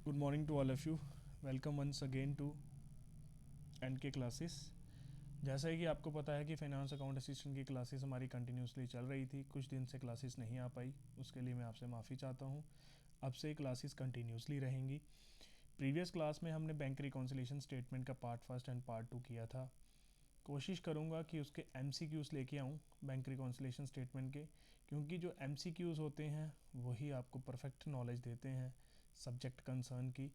Good morning to all of you. Welcome once again to NK classes. जैसा है कि आपको पता है कि फाइनेंस अकाउंट असिस्टेंट की क्लासेस हमारी कंटिन्यूसली चल रही थी। कुछ दिन से क्लासेस नहीं आ पाई, उसके लिए मैं आपसे माफ़ी चाहता हूँ। अब से क्लासेस कंटिन्यूसली रहेंगी। प्रीवियस क्लास में हमने बैंक रिकॉन्सिलेशन स्टेटमेंट का part first and part two किया था। कोशिश करूँगा कि उसके MCQs लेके आऊँ बैंक रिकॉन्सिलेशन स्टेटमेंट के, क्योंकि जो MCQs होते हैं वही आपको परफेक्ट नॉलेज देते हैं सब्जेक्ट कंसर्न की।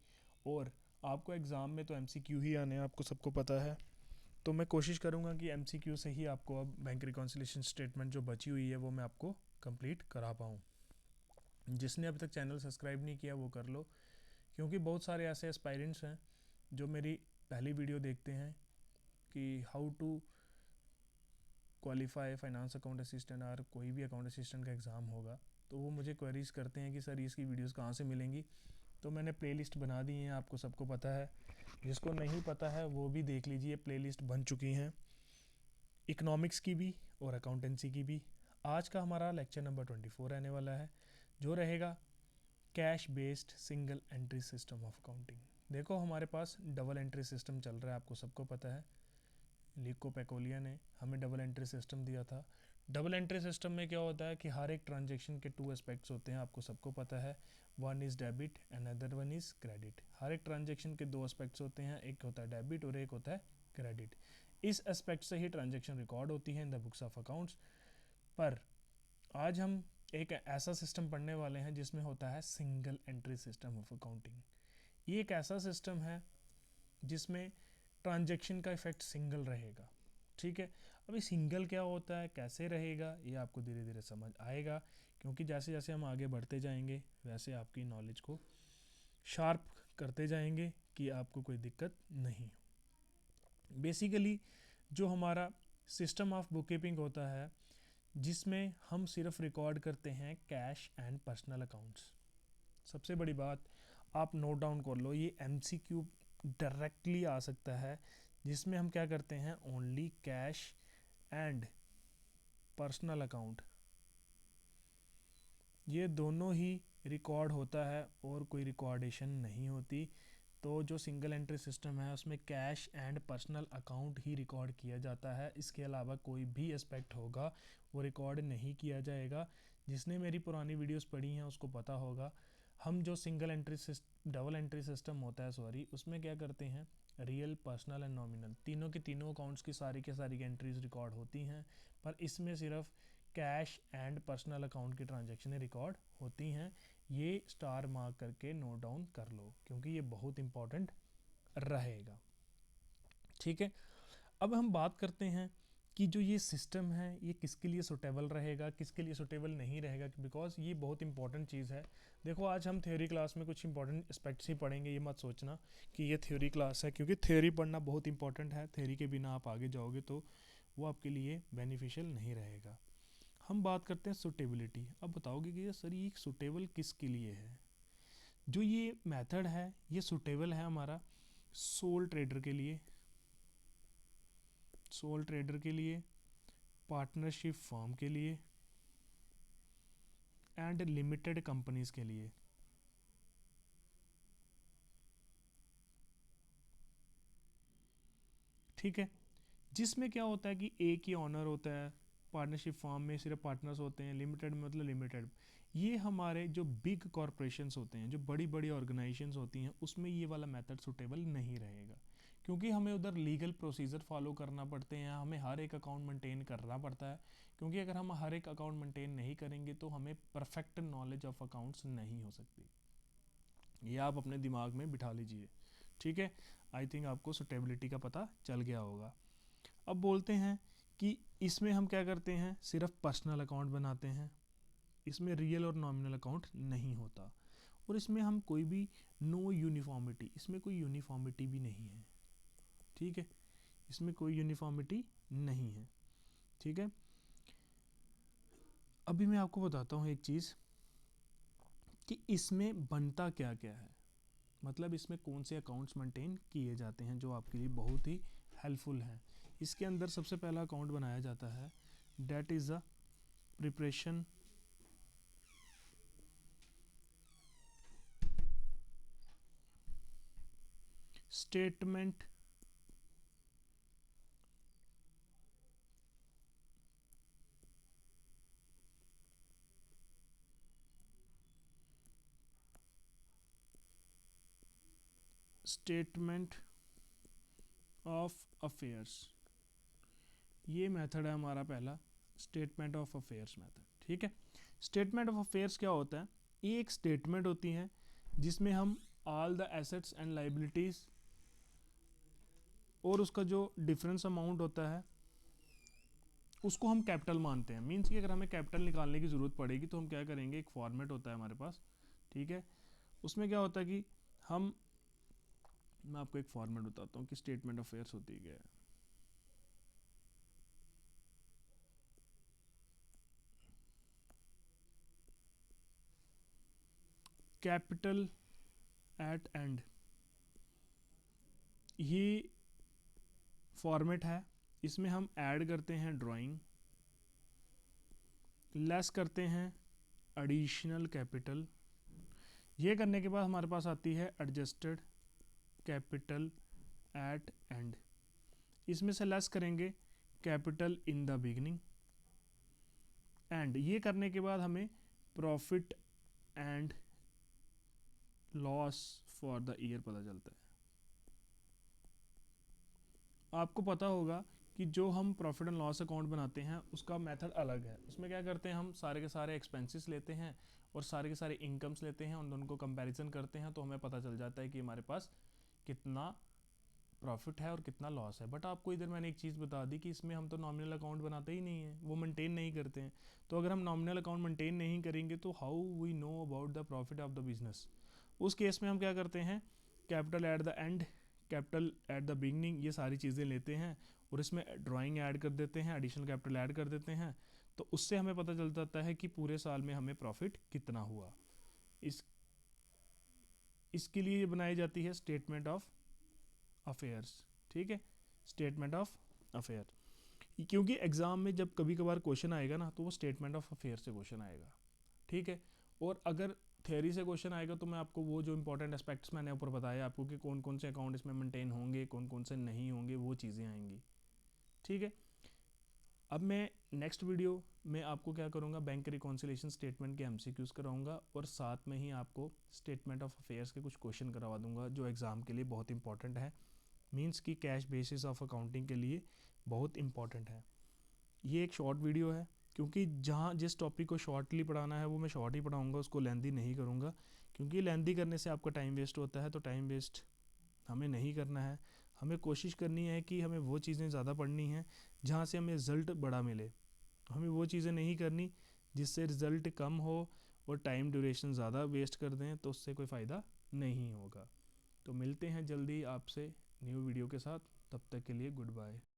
और आपको एग्ज़ाम में तो MCQ ही आने हैं, आपको सबको पता है। तो मैं कोशिश करूँगा कि MCQ से ही आपको अब बैंक रिकॉन्सिलेशन स्टेटमेंट जो बची हुई है वो मैं आपको कंप्लीट करा पाऊँ। जिसने अभी तक चैनल सब्सक्राइब नहीं किया वो कर लो, क्योंकि बहुत सारे ऐसे एस्पायरेंट्स हैं जो मेरी पहली वीडियो देखते हैं कि how to qualify finance account assistant और कोई भी अकाउंट असिस्टेंट का एग्ज़ाम होगा, तो वो मुझे क्वेरीज करते हैं कि सर इसकी वीडियोस कहाँ से मिलेंगी। तो मैंने प्लेलिस्ट बना दी है, आपको सबको पता है। जिसको नहीं पता है वो भी देख लीजिए, प्लेलिस्ट बन चुकी हैं इकोनॉमिक्स की भी और अकाउंटेंसी की भी। आज का हमारा लेक्चर नंबर 24 रहने वाला है, जो रहेगा cash based single entry system of accounting. देखो हमारे पास डबल एंट्री सिस्टम चल रहा है, आपको सबको पता है। लिको पैकोलिया ने हमें डबल एंट्री सिस्टम दिया था। डबल एंट्री सिस्टम में क्या होता है कि हर एक ट्रांजैक्शन के टू एस्पेक्ट्स होते हैं, आपको सबको पता है। One is debit and other one is credit. हर एक ट्रांजैक्शन के दो एस्पेक्ट्स होते हैं, एक होता है डेबिट और एक होता है क्रेडिट। इस एस्पेक्ट से ही ट्रांजैक्शन रिकॉर्ड होती है in the books of accounts. पर आज हम एक ऐसा सिस्टम पढ़ने वाले हैं जिसमें होता है single entry system of accounting. ये एक ऐसा सिस्टम है जिसमें ट्रांजैक्शन का इफेक्ट सिंगल रहेगा। ठीक है, अभी सिंगल क्या होता है, कैसे रहेगा, ये आपको धीरे धीरे समझ आएगा, क्योंकि जैसे जैसे हम आगे बढ़ते जाएंगे वैसे आपकी नॉलेज को शार्प करते जाएंगे कि आपको कोई दिक्कत नहीं हो। बेसिकली जो हमारा सिस्टम ऑफ बुक कीपिंग होता है, जिसमें हम सिर्फ रिकॉर्ड करते हैं कैश एंड पर्सनल अकाउंट्स। सबसे बड़ी बात आप नोट डाउन कर लो, ये MCQ डायरेक्टली आ सकता है, जिसमें हम क्या करते हैं only cash and personal account, ये दोनों ही रिकॉर्ड होता है और कोई रिकॉर्डेशन नहीं होती। तो जो सिंगल एंट्री सिस्टम है उसमें cash and personal account he record किया जाता है, इसके अलावा कोई भी एस्पेक्ट होगा वो रिकॉर्ड नहीं किया जाएगा। जिसने मेरी पुरानी वीडियोस पढ़ी हैं उसको पता होगा। हम जो single entry double entry system होता है उसमें क्या करते हैं, रियल पर्सनल एंड नॉमिनल तीनों के तीनों अकाउंट्स की सारी एंट्रीज रिकॉर्ड होती हैं। पर इसमें सिर्फ कैश एंड पर्सनल अकाउंट की ट्रांजैक्शनें रिकॉर्ड होती हैं। ये स्टार मार्क करके नोट डाउन कर लो, क्योंकि ये बहुत इंपॉर्टेंट रहेगा। ठीक है, अब हम बात करते हैं कि जो ये सिस्टम है ये किसके लिए सुटेबल रहेगा, किसके लिए सुटेबल नहीं रहेगा, बिकॉज ये बहुत इंपॉर्टेंट चीज़ है। देखो आज हम थ्योरी क्लास में कुछ इंपॉर्टेंट एस्पेक्ट्स ही पढ़ेंगे, ये मत सोचना कि ये थ्योरी क्लास है, क्योंकि थ्योरी पढ़ना बहुत इंपॉर्टेंट है। थ्योरी के बिना आप आगे जाओगे तो वो आपके लिए बेनिफिशियल नहीं रहेगा। हम बात करते हैं सुटेबिलिटी। अब बताओगे कि सर ये सुटेबल किसके लिए है। जो ये मेथड है ये सुटेबल है हमारा सोल ट्रेडर के लिए, सोल ट्रेडर के लिए, पार्टनरशिप फर्म के लिए एंड लिमिटेड कंपनीज के लिए। ठीक है, जिसमें क्या होता है कि एक ही ऑनर होता है, पार्टनरशिप फॉर्म में सिर्फ पार्टनर्स होते हैं, लिमिटेड में मतलब लिमिटेड। ये हमारे जो बिग कॉरपोरेशंस होते हैं, जो बड़ी बड़ी ऑर्गेनाइजेशंस होती हैं, उसमें ये वाला मेथड सुटेबल नहीं रहेगा, क्योंकि हमें उधर लीगल प्रोसीजर फॉलो करना पड़ते हैं, हमें हर एक अकाउंट मेंटेन करना पड़ता है। क्योंकि अगर हम हर एक अकाउंट मेंटेन नहीं करेंगे तो हमें परफेक्ट नॉलेज ऑफ अकाउंट्स नहीं हो सकती। ये आप अपने दिमाग में बिठा लीजिए। ठीक है, आई थिंक आपको सुटेबिलिटी का पता चल गया होगा। अब बोलते हैं कि इसमें हम क्या करते हैं, सिर्फ पर्सनल अकाउंट बनाते हैं, इसमें रियल और नॉमिनल अकाउंट नहीं होता। और इसमें हम कोई भी नो यूनिफॉर्मिटी, इसमें कोई यूनिफॉर्मिटी भी नहीं है। ठीक है, इसमें कोई यूनिफॉर्मिटी नहीं है। ठीक है, अभी मैं आपको बताता हूँ एक चीज़ कि इसमें बनता क्या क्या है, मतलब इसमें कौन से अकाउंट्स मेंटेन किए जाते हैं जो आपके लिए बहुत ही हेल्पफुल हैं। इसके अंदर सबसे पहला अकाउंट बनाया जाता है, that is a preparation statement statement of affairs, ये मेथड है हमारा पहला, स्टेटमेंट ऑफ अफेयर्स मेथड। ठीक है, स्टेटमेंट ऑफ अफेयर्स क्या होता है? ये एक स्टेटमेंट होती है जिसमें हम all the assets and liabilities और उसका जो डिफरेंस अमाउंट होता है उसको हम कैपिटल मानते हैं। मीन्स कि अगर हमें कैपिटल निकालने की ज़रूरत पड़ेगी तो हम क्या करेंगे, एक फॉर्मेट होता है हमारे पास, ठीक है, उसमें क्या होता है कि मैं आपको एक फॉर्मेट बताता हूँ कि स्टेटमेंट ऑफ अफेयर्स होती क्या है। कैपिटल एट एंड, ये फॉर्मेट है, इसमें हम ऐड करते हैं ड्राइंग, लेस करते हैं एडिशनल कैपिटल, ये करने के बाद हमारे पास आती है एडजस्टेड कैपिटल एट एंड, इसमें से लेस करेंगे capital in the beginning and, ये करने के बाद हमें profit and loss for the year पता चलता है। आपको पता होगा कि जो हम प्रॉफिट एंड लॉस अकाउंट बनाते हैं उसका मेथड अलग है। उसमें क्या करते हैं, हम सारे के सारे एक्सपेंसेस लेते हैं और सारे के सारे इनकम्स लेते हैं, उन दोनों को कंपैरिजन करते हैं तो हमें पता चल जाता है कि हमारे पास कितना प्रॉफिट है और कितना लॉस है। बट आपको इधर मैंने एक चीज़ बता दी कि इसमें हम तो नॉमिनल अकाउंट बनाते ही नहीं है, वो मेंटेन नहीं करते हैं। तो अगर हम नॉमिनल अकाउंट मेंटेन नहीं करेंगे तो how we know about the profit of the business? उस केस में हम क्या करते हैं, capital at the end, capital at the beginning, ये सारी चीज़ें लेते हैं और इसमें ड्राइंग ऐड कर देते हैं, एडिशनल कैपिटल ऐड कर देते हैं, तो उससे हमें पता चल जाता है कि पूरे साल में हमें प्रॉफिट कितना हुआ। इसके लिए बनाई जाती है स्टेटमेंट ऑफ अफेयर्स। ठीक है, स्टेटमेंट ऑफ अफेयर, क्योंकि एग्जाम में जब कभी कभार क्वेश्चन आएगा ना तो वो स्टेटमेंट ऑफ अफेयर से क्वेश्चन आएगा। ठीक है, और अगर थ्योरी से क्वेश्चन आएगा तो मैं आपको वो जो इंपॉर्टेंट एस्पेक्ट्स मैंने ऊपर बताया आपको कि कौन कौन से अकाउंट इसमें मेंटेन होंगे, कौन कौन से नहीं होंगे, वो चीज़ें आएंगी। ठीक है, अब मैं नेक्स्ट वीडियो में आपको क्या करूँगा, बैंक रिकॉन्सिलेशन स्टेटमेंट के एमसीक्यूज कराऊंगा और साथ में ही आपको स्टेटमेंट ऑफ अफेयर्स के कुछ क्वेश्चन करवा दूंगा जो एग्ज़ाम के लिए बहुत इंपॉर्टेंट है। मींस की कैश बेसिस ऑफ अकाउंटिंग के लिए बहुत इंपॉर्टेंट है। ये एक शॉर्ट वीडियो है क्योंकि जहाँ जिस टॉपिक को शॉर्टली पढ़ाना है वो मैं शॉर्ट ही पढ़ाऊँगा, उसको लेंदी नहीं करूँगा, क्योंकि लेंदी करने से आपका टाइम वेस्ट होता है। तो टाइम वेस्ट हमें नहीं करना है, हमें कोशिश करनी है कि हमें वो चीज़ें ज़्यादा पढ़नी हैं जहाँ से हमें रिज़ल्ट बड़ा मिले। हमें वो चीज़ें नहीं करनी जिससे रिज़ल्ट कम हो और टाइम ड्यूरेशन ज़्यादा वेस्ट कर दें, तो उससे कोई फ़ायदा नहीं होगा। तो मिलते हैं जल्दी आपसे न्यू वीडियो के साथ, तब तक के लिए गुड बाय।